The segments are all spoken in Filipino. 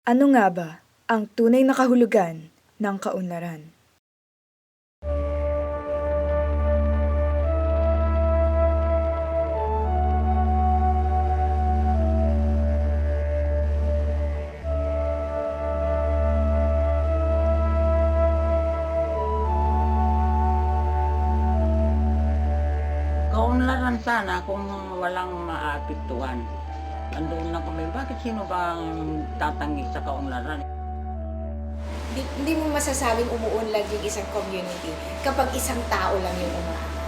Ano nga ba ang tunay na kahulugan ng kaunlaran? Kaunlaran sana kung walang maapektuhan. Andun lang kami, bakit sino ba ang tatanggi sa kaunlaran? Hindi mo masasabing umuunlad yung isang community kapag isang tao lang yung umaangat.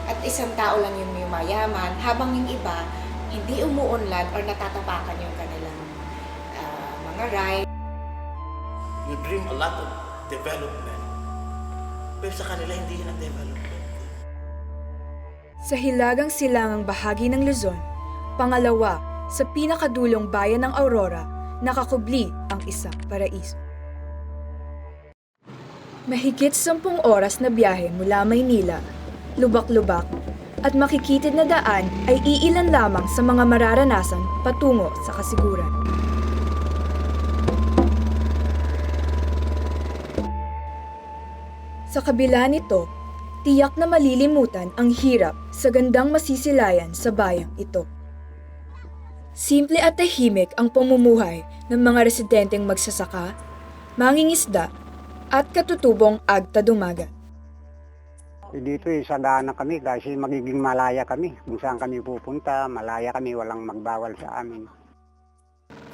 At isang tao lang yung yumayaman, habang yung iba, hindi umuunlad or natatapakan yung kanilang mga rights. You dream a lot of development, pero sa kanila hindi yun ang development. Sa hilagang silangang bahagi ng Luzon, pangalawa sa pinakadulong bayan ng Aurora, nakakubli ang isang paraiso. Mahigit 10 oras na biyahe mula Maynila, lubak-lubak, at makikitid na daan ay iilan lamang sa mga mararanasan patungo sa kasiguran. Sa kabila nito, tiyak na malilimutan ang hirap sa gandang masisilayan sa bayang ito. Simple at tahimik ang pamumuhay ng mga residenteng magsasaka, mangingisda, at katutubong agtadumagat. Dito sadaan na kami kasi magiging malaya kami. Kung saan kami pupunta, malaya kami, walang magbawal sa amin.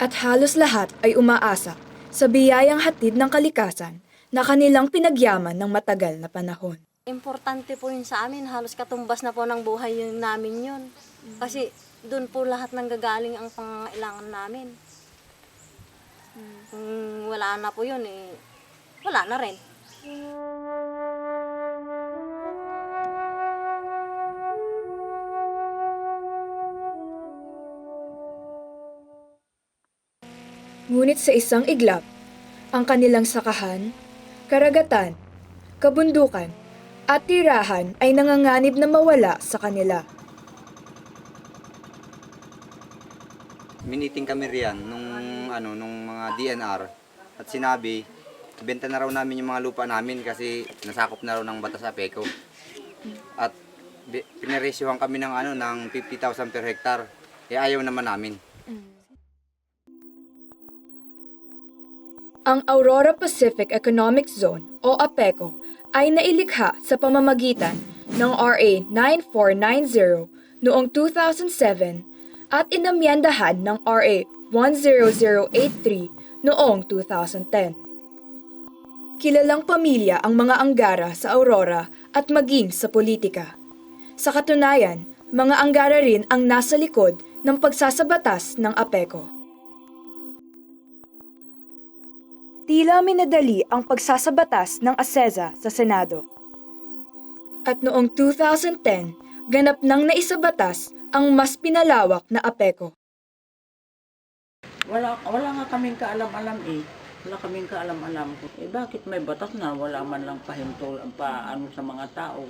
At halos lahat ay umaasa sa biyayang hatid ng kalikasan na kanilang pinagyaman ng matagal na panahon. Importante po yun sa amin, halos katumbas na po ng buhay yun namin yun. Kasi doon po lahat ng gagaling ang pangailangan namin. Kung wala na po yun, wala na rin. Ngunit sa isang iglap, ang kanilang sakahan, karagatan, kabundukan, at tirahan ay nanganganib na mawala sa kanila. Miniting kami riyan nung mga DNR at sinabi, benta na raw namin yung mga lupa namin kasi nasakop na raw ng batas APECO. At pinaresyuhan kami ng 50,000 per hektar. Ayaw naman namin. Ang Aurora Pacific Economic Zone o APECO ay nailikha sa pamamagitan ng RA 9490 noong 2007 at inamyandahan ng RA 10083 noong 2010. Kilalang pamilya ang mga Anggara sa Aurora at maging sa politika. Sa katunayan, mga Anggara rin ang nasa likod ng pagsasabatas ng APECO. Tila minadali ang pagsasabatas ng ASEZA sa Senado. At noong 2010, ganap nang naisabatas ang mas pinalawak na APECO. Wala nga kaming kaalam-alam Wala kaming kaalam-alam. Bakit may batas na wala man lang pahinto paano sa mga tao?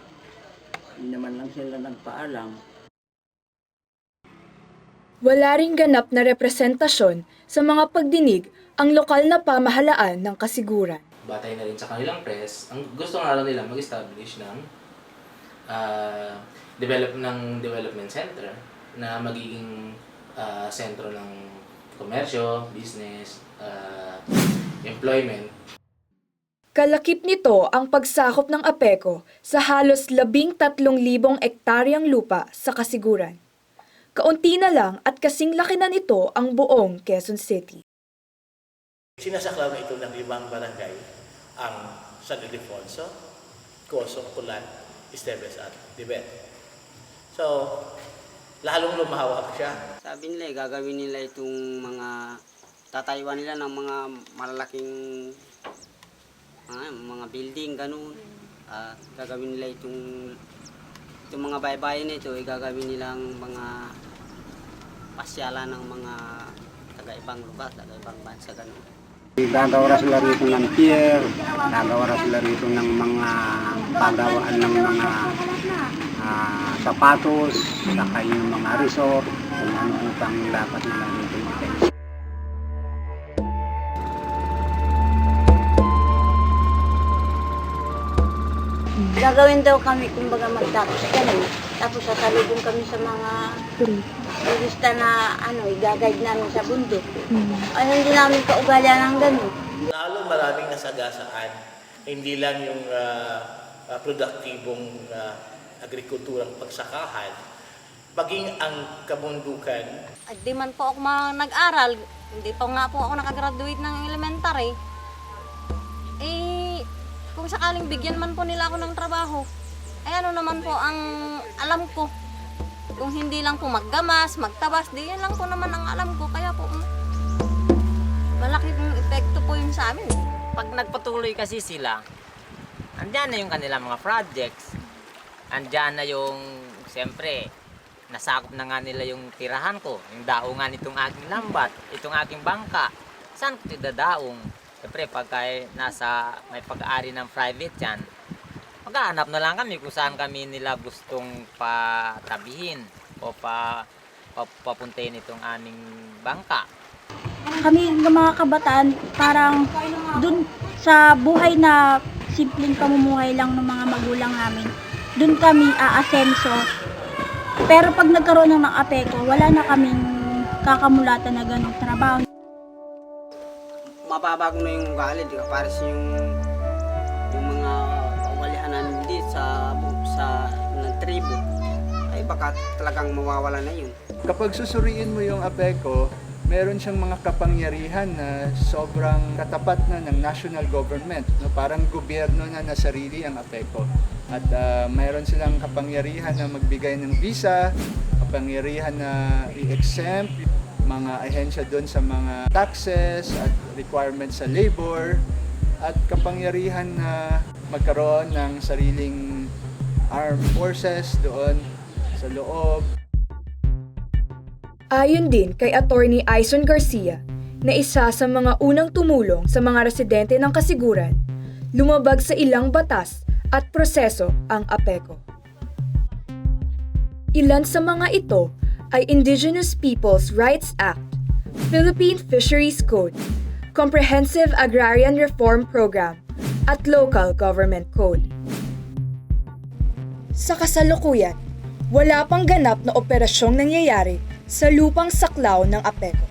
Hindi naman lang sila nagpaalam. Wala ring ganap na representasyon sa mga pagdinig ang lokal na pamahalaan ng kasiguran. Batay na rin sa kanilang press, ang gusto nga lang nila mag-establish ng development center na magiging sentro ng komersyo, business, employment. Kalakip nito ang pagsakop ng APECO sa halos 13,000 ektaryang lupa sa kasiguran. Kaunti na lang at kasing laki na nito ang buong Quezon City. Sinasaklaw na ito ng 5 barangay, ang San Ildefonso, Coso, Kulan, Esteves at Dibet. So, lalong lumahawak siya. Sabi nila, gagawin nila itong mga, tatayuan nila ng mga malalaking mga building, ganun. Gagawin nila itong mga baybayin na ito, gagawin nilang mga pasyalan ng mga taga-ibang lugar, taga-ibang bansa, ganun. Gagawa sila rito ng pier, gagawa sila rito ng mga pagawaan ng mga sapatos, saka yung mga resort, kung ano pang dapat nila rito. Gagawin daw kami, kumbaga magtapos kami. Tapos sasalubong kami sa mga turista na i-guide namin sa bundok. Ay, hindi namin kaugalian ng ganun. Lalo maraming nasagasaan, hindi lang yung produktibong agrikulturang pagsakahan, maging ang kabundukan. At di man po ako nag-aral, hindi pa nga po ako nakagraduate ng elementary. Eh, kung sakaling bigyan man po nila ako ng trabaho, ay ano naman po ang alam ko. Kung hindi lang po maggamas, magtabas, di yan lang po naman ang alam ko. Kaya po, malaki yung epekto po yun sa amin. Pag nagpatuloy kasi sila, andyan na yung kanilang mga projects. Andyan na yung, siyempre, nasakop na nga nila yung tirahan ko, yung daungan itong aking lambat, itong aking bangka. Saan ko ito dadaong? Siyempre, pagka nasa may pag-aari ng private yan, maghahanap na lang kami kung saan kami nila gustong patabihin o papuntayin itong aming bangka. Kami ng mga kabataan, parang dun sa buhay na simpleng pamumuhay lang ng mga magulang namin, dun kami aasenso. Pero pag nagkaroon ng apeko, wala na kaming kakamulatan na ganong trabaho. Mababago na yung ugali, di ka pares yung mga kaugalian namin dito sa ng tribo, ay baka talagang mawawala na yun. Kapag susuriin mo yung apeko, meron siyang mga kapangyarihan na sobrang katapat na ng national government. No? Parang gobyerno na sarili ang apeko. At mayroon silang kapangyarihan na magbigay ng visa, kapangyarihan na i-exempt mga ahensya doon sa mga taxes at requirements sa labor, at kapangyarihan na magkaroon ng sariling armed forces doon sa loob. Ayon din kay Attorney Aison Garcia, na isa sa mga unang tumulong sa mga residente ng Kasiguran, lumabag sa ilang batas at proseso ang APECO. Ilan sa mga ito ay Indigenous Peoples' Rights Act, Philippine Fisheries Code, Comprehensive Agrarian Reform Program, at Local Government Code. Sa kasalukuyan, wala pang ganap na operasyong nangyayari sa lupang saklaw ng APECO.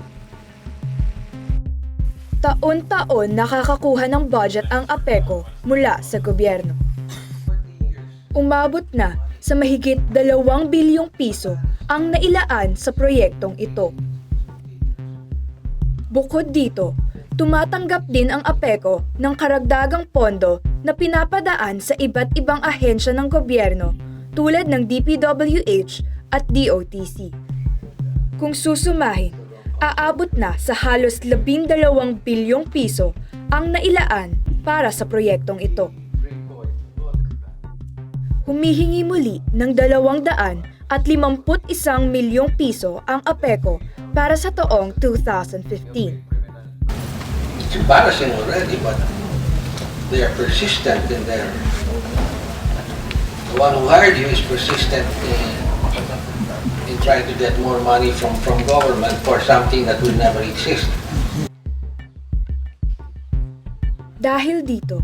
Taon-taon nakakakuha ng budget ang APECO mula sa gobyerno. Umabot na sa mahigit 2 bilyong piso ang nailaan sa proyektong ito. Bukod dito, tumatanggap din ang APECO ng karagdagang pondo na pinapadaan sa iba't ibang ahensya ng gobyerno tulad ng DPWH at DOTC. Kung susumahin, aabot na sa halos 12 bilyong piso ang nailaan para sa proyektong ito. Humihingi muli ng 251 milyong piso ang APECO para sa taong 2015. It's embarrassing already, but they are persistent in their... The one who hired you is persistent in trying to get more money from government for something that will never exist. Dahil dito,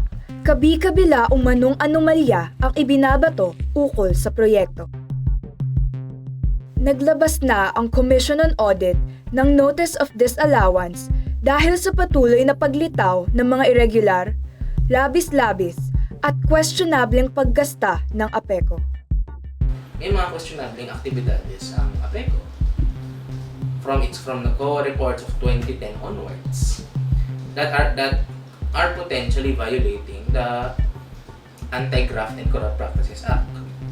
kabi-kabila umanong anomalya ang ibinabato ukol sa proyekto. Naglabas na ang Commission on Audit ng Notice of Disallowance dahil sa patuloy na paglitaw ng mga irregular, labis-labis at questionableng paggasta ng APECO. May mga questionableng aktibidades ang APECO. From the COA reports of 2010 onwards that are potentially violating the Anti-Graft and Corrupt Practices Act.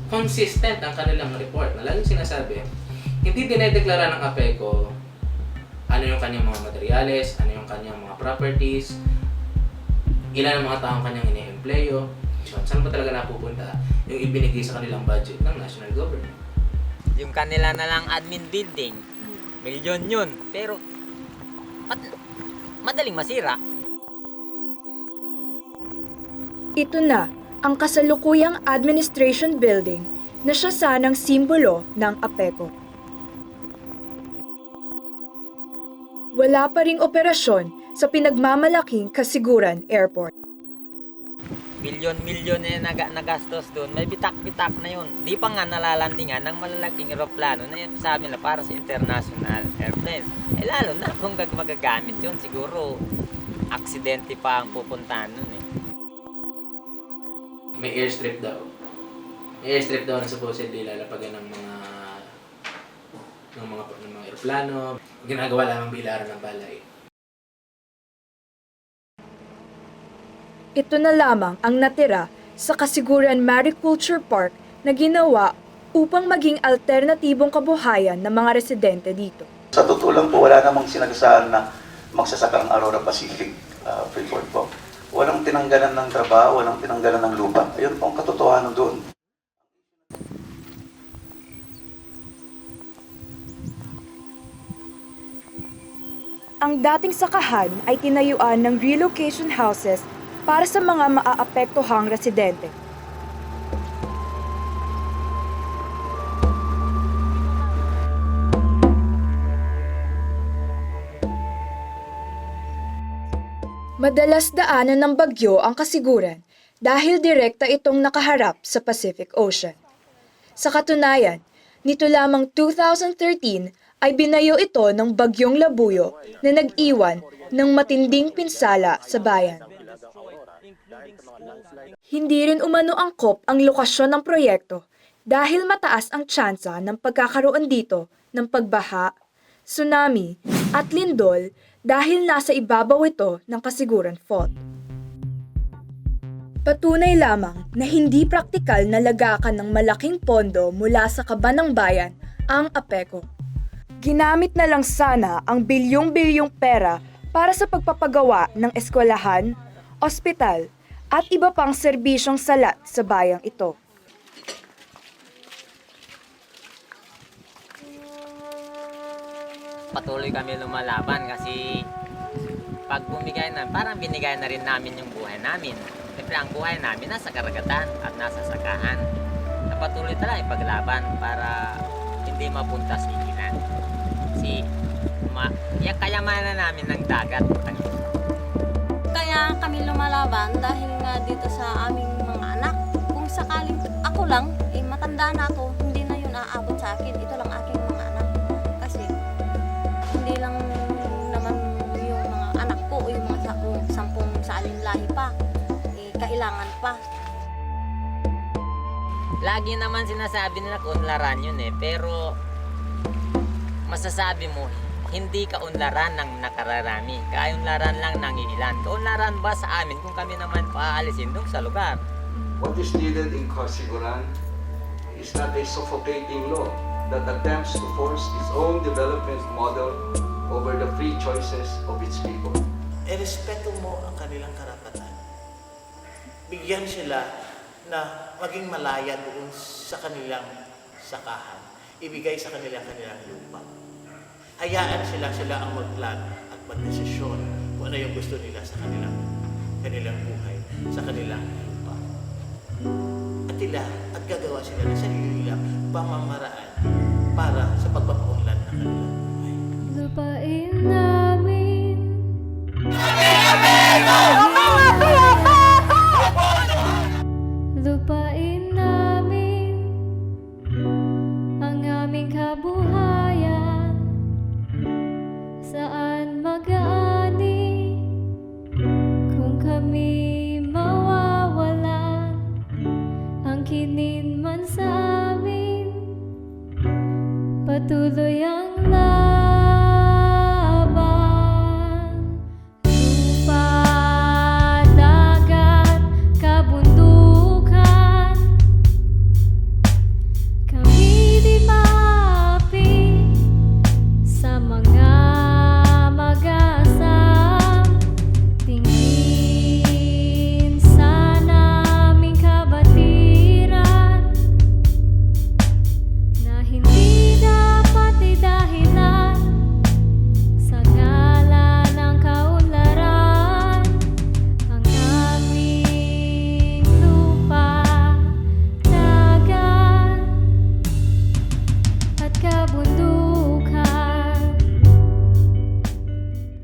Consistent ang kanilang report na laging sinasabi, hindi dinedeklara ng APECO ano yung kanyang mga materyales, ano yung kanyang mga properties, ilan ang mga taong kanyang ine-empleyo, saan ba talaga napupunta yung ibinigay sa kanilang budget ng national government. Yung kanila na lang admin building, milyon yun, pero madaling masira. Ito na ang kasalukuyang administration building na siya sanang simbolo ng APECO. Wala pa ring operasyon sa pinagmamalaking Kasiguran Airport. Milyon-milyon na nagastos doon. May bitak-bitak na yun. Di pa nga nalalandingan ng malalaking eroplano na sabi na para sa international airplanes. Lalo na kung magagamit yun, siguro aksidente pa ang pupuntahan nun eh. May airstrip daw. May airstrip daw na supposedly lalapagan ng mga eroplano. Ginagawa lamang bilaran ng balay. Ito na lamang ang natira sa Kasiguran Mariculture Park na ginawa upang maging alternatibong kabuhayan ng mga residente dito. Sa totoo lang po, wala namang sinagasaan na magsasaka ang Aurora Pacific Freeport po. Walang tinanggalan ng trabaho, walang tinanggalan ng lupa. Ayun po ang katotohanan doon. Ang dating sakahan ay tinayuan ng relocation houses para sa mga maaapektuhang residente. Madalas daanan ng bagyo ang Kasiguran dahil direkta itong nakaharap sa Pacific Ocean. Sa katunayan, nito lamang 2013 ay binayo ito ng bagyong Labuyo na nag-iwan ng matinding pinsala sa bayan. Hindi rin umano angkop ang lokasyon ng proyekto dahil mataas ang tsansa ng pagkakaroon dito ng pagbaha, tsunami at lindol dahil nasa ibabaw ito ng Kasiguran Fault. Patunay lamang na hindi praktikal na lagakan ng malaking pondo mula sa kaban ng bayan ang APECO. Ginamit na lang sana ang bilyong-bilyong pera para sa pagpapagawa ng eskwelahan, ospital, at iba pang serbisyong salat sa bayang ito. Patuloy kami lumalaban kasi pag bumigay na, parang binigay na rin namin yung buhay namin. Siyempre ang buhay namin nasa karagatan at nasa sakahan. Patuloy talaga ipaglaban para hindi mapunta sa ikilan. Kasi kayamanan namin ng dagat. Kaya kami lumalaban dahil nga dito sa aming mga anak. Kung sakaling ako lang, matanda na ako, hindi na yun aabot sa akin. Ito lang aking mga anak. Kasi hindi lang naman yung mga anak ko o yung mga 10 salinlahi pa. Kailangan pa. Lagi naman sinasabi nila kaunlaran yun eh. Pero masasabi mo, hindi kaunlaran ng nakararami. Kaunlaran lang ng ilan. Kaunlaran ba sa amin kung kami naman paalisin doon sa lugar? What is needed in Kasiguran is not a suffocating law that attempts to force its own development model over the free choices of its people. Respeto mo ang kanilang karapatan. Bigyan sila na maging malaya doon sa kanilang sakahan. Ibigay sa kanilang lupa. Hayaan sila ang magplano at magdesisyon kung ano yung gusto nila sa kanilang buhay, sa kanilang lupa. At gagawa sila ng sarili nilang pamamaraan para sa pagpapaunlad ng kanilang buhay. Lupain na